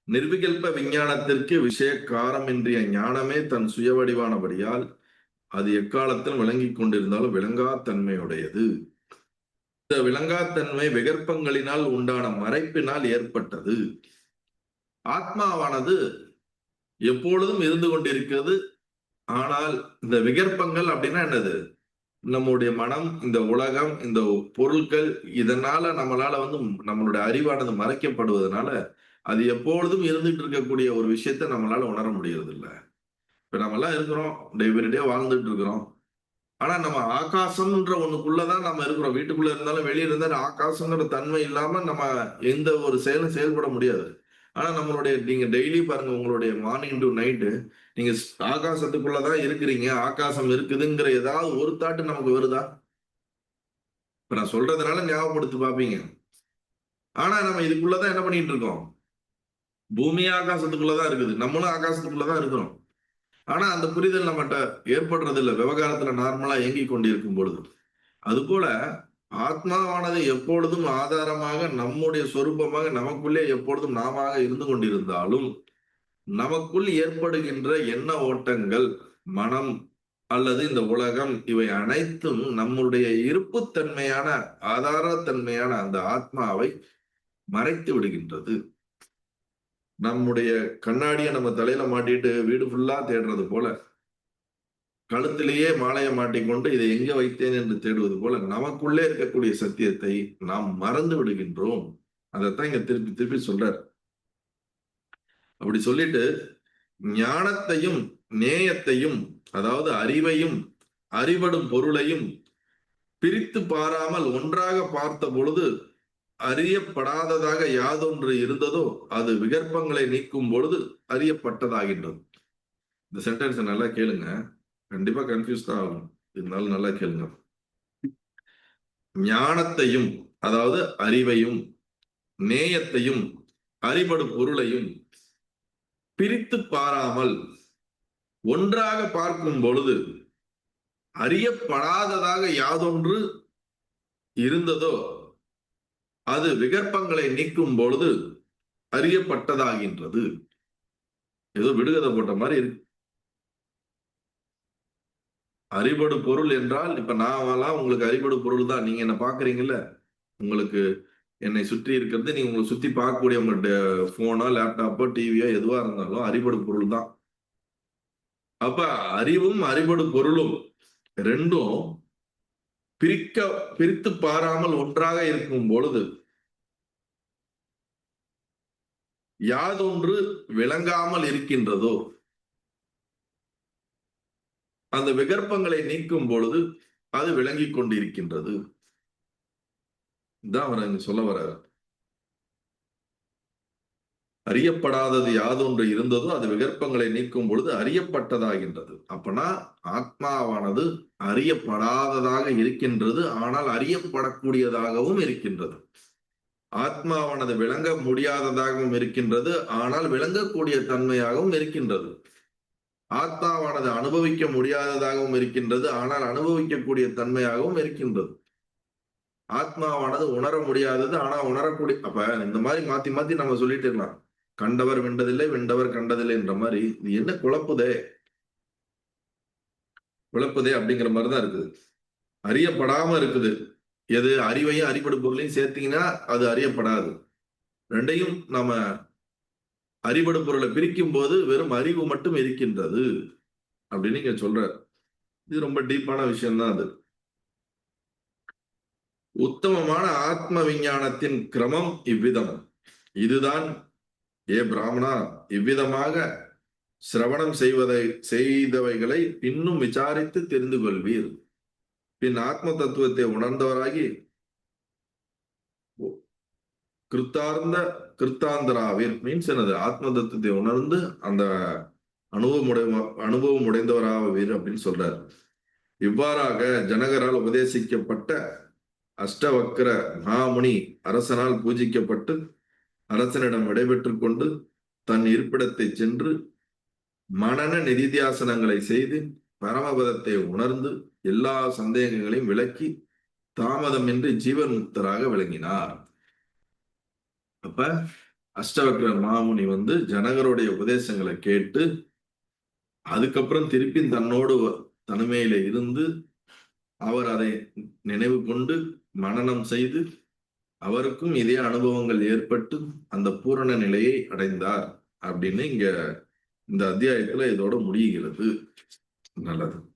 நிர்விகல்ப விஞ்ஞானத்திற்கு விஷய காரமின்றிய ஞானமே தன் சுய வடிவானபடியால் அது எக்காலத்தில் விளங்கிக் கொண்டிருந்தாலும் விளங்காத்தன்மையுடையது. இந்த விளங்காத்தன்மை விகற்பங்களினால் உண்டான மறைப்பினால் ஏற்பட்டது. ஆத்மாவானது எப்பொழுதும் இருந்து கொண்டிருக்கிறது. ஆனால் இந்த விகற்பங்கள் அப்படின்னா என்னது? நம்முடைய மனம், இந்த உலகம், இந்த பொருட்கள், இதனால நம்மளால நம்மளுடைய அறிவானது மறைக்கப்படுவதனால அது எப்பொழுதும் இருந்துட்டு இருக்கக்கூடிய ஒரு விஷயத்த நம்மளால உணர முடியறது இல்ல. இப்ப நம்ம எல்லாம் இருக்கிறோம், டே வாழ்ந்துட்டு இருக்கிறோம். ஆனா நம்ம ஆகாசம்ன்ற ஒண்ணுக்குள்ளதான் நம்ம இருக்கிறோம். வீட்டுக்குள்ள இருந்தாலும் வெளியே இருந்தாலும் ஆகாசங்கிற தன்மை இல்லாம நம்ம எந்த ஒரு செயலும் செயல்பட முடியாது. ஆனா நீங்க டெய்லி பாருங்க, உங்களுடைய மார்னிங் டு நைட்டு நீங்க ஆகாசத்துக்குள்ளதான் இருக்கிறீங்க. ஆகாசம் இருக்குதுங்கிற ஏதாவது ஒரு தாட்டு நமக்கு வருதா? இப்ப நான் சொல்றதுனால ஞாபகப்படுத்தி பாப்பீங்க. ஆனா நம்ம இதுக்குள்ளதான் என்ன பண்ணிட்டு இருக்கோம்? பூமியே ஆகாசத்துக்குள்ளதான் இருக்குது. நம்மளும் ஆகாசத்துக்குள்ளதான் இருக்கிறோம். ஆனா அந்த புரிதல் நம்மகிட்ட ஏற்படுறது இல்ல, விவகாரத்துல நார்மலா இயங்கிக் கொண்டிருக்கும் பொழுது. அதுபோல ஆத்மாவானது எப்பொழுதும் ஆதாரமாக நம்முடைய சொரூபமாக நமக்குள்ளே எப்பொழுதும் நாம இருந்து கொண்டிருந்தாலும் நமக்குள் ஏற்படுகின்ற எண்ண ஓட்டங்கள், மனம் அல்லது இந்த உலகம், இவை அனைத்தும் நம்முடைய இருப்புத்தன்மையான ஆதாரத்தன்மையான அந்த ஆத்மாவை மறைத்து விடுகின்றது. நம்முடைய கண்ணாடியை நம்ம தலையில மாட்டிட்டு வீடு ஃபுல்லா தேடுறது போல, கழுத்திலேயே மாலையை மாட்டிக்கொண்டு இதை எங்க வைத்தேன் என்று தேடுவது போல நமக்குள்ளே இருக்கக்கூடிய சத்தியத்தை நாம் மறந்து விடுகின்றோம். அதைத்தான் இங்க திருப்பி திருப்பி சொல்றார். அப்படி சொல்லிட்டு ஞானத்தையும் நேயத்தையும், அதாவது அறிவையும் அறிபடும் பொருளையும் பிரித்து பாராமல் ஒன்றாக பார்த்த பொழுது அறியப்படாததாக யாதொன்று இருந்ததோ அது விகற்பங்களை நீக்கும் பொழுது அறியப்பட்டதாகின்றது. இந்த சென்டென்ஸ் நல்லா கேளுங்க. கண்டிப்பா கன்ஃபியூஸ் தான் ஆகும். இருந்தாலும் நல்லா கேளுங்க. ஞானத்தையும், அதாவது அறிவையும், நேயத்தையும், அறிபடும் பொருளையும் பிரித்து பாராமல் ஒன்றாக பார்க்கும் பொழுது அறியப்படாததாக யாதொன்று இருந்ததோ அது விகற்பங்களை நீக்கும் பொழுது அறியப்பட்டதாகின்றது. ஏதோ விடுகதை போட்ட மாதிரி இருக்கு. அறிபடு பொருள் என்றால் இப்ப நான் உங்களுக்கு அறிபடு பொருள் தான். நீங்க என்ன பாக்குறீங்கல்ல, உங்களுக்கு என்னை சுற்றி இருக்கிறது, நீங்க உங்களை சுத்தி பார்க்கக்கூடிய உங்களுடைய போனோ, லேப்டாப்போ, டிவியோ எதுவா இருந்தாலும் அறிபடு பொருள் தான். அப்ப அறிவும் அறிபடு பொருளும் ரெண்டும் பிரித்து பாராமல் ஒன்றாக இருக்கும் பொழுது யாதொன்று விளங்காமல் இருக்கின்றதோ அந்த விகற்பங்களை நீக்கும் பொழுது அது விளங்கிக் கொண்டிருக்கின்றது. இதான் அவர் சொல்ல வர. அறியப்படாதது யாதொன்று இருந்ததோ அது விகற்பங்களை நீக்கும் பொழுது அறியப்பட்டதாகின்றது. அப்பனா ஆத்மாவானது அறியப்படாததாக இருக்கின்றது, ஆனால் அறியப்படக்கூடியதாகவும் இருக்கின்றது. ஆத்மாவானது விளங்க முடியாததாகவும் இருக்கின்றது, ஆனால் விளங்கக்கூடிய தன்மையாகவும் இருக்கின்றது. ஆத்மாவானது அனுபவிக்க முடியாததாகவும் இருக்கின்றது, ஆனால் அனுபவிக்கக்கூடிய தன்மையாகவும் இருக்கின்றது. ஆத்மாவானது உணர முடியாதது, ஆனா உணரக்கூடிய. அப்ப இந்த மாதிரி மாத்தி மாத்தி நம்ம சொல்லிட்டு இருக்கலாம். கண்டவர் வென்றதில்லை, வென்றவர் கண்டதில்லை என்ற மாதிரி இது என்ன குழப்புதே அப்படிங்கிற மாதிரிதான் இருக்குது. அறியப்படாம இருக்குது. எது? அறிவையும் அறிபடு பொருளையும் சேர்த்தீங்கன்னா அது அறியப்படாது. ரெண்டையும் நாம அறிபடு பொருளை பிரிக்கும் போது வெறும் அறிவு மட்டும் இருக்கின்றது அப்படின்னு நீங்க சொல்ற. இது ரொம்ப டீப்பான விஷயம் தான். அது உத்தமமான ஆத்ம விஞ்ஞானத்தின் கிரமம் இவ்விதம். இதுதான் ஏ பிராமணா, இவ்விதமாக சிரவணம் செய்தவைகளை இன்னும் விசாரித்து தெரிந்து கொள்வீர். பின் ஆத்ம தத்துவத்தை உணர்ந்தவராகி கிருத்தாந்தராவீர். மீன்ஸ் என்னது? ஆத்ம தத்துவத்தை உணர்ந்து அந்த அனுபவம் உடைந்தவராவீர் அப்படின்னு சொல்றார். இவ்வாறாக ஜனகரால் உபதேசிக்கப்பட்ட அஷ்டவக்கர மகாமுனி அரசனால் பூஜிக்கப்பட்டு அரசனிடம் விடைபெற்றுக் கொண்டு தன் இருப்பிடத்தை சென்று மனன நிதித்தியாசனங்களை செய்து பரமபதத்தை உணர்ந்து எல்லா சந்தேகங்களையும் விளக்கி தாமதமின்றி ஜீவன் முக்தராக விளங்கினார். அப்ப அஷ்டவக்ர மாமுனி ஜனகருடைய உபதேசங்களை கேட்டு அதுக்கப்புறம் திருப்பி தன்னோடு தனிமையில இருந்து அவர் அதை நினைவு கொண்டு மனனம் செய்து அவருக்கும் இதே அனுபவங்கள் ஏற்பட்டு அந்த பூரண நிலையை அடைந்தார் அப்படின்னு இங்க இந்த அத்தியாயத்துல இதோட முடிகிறது. நல்லது.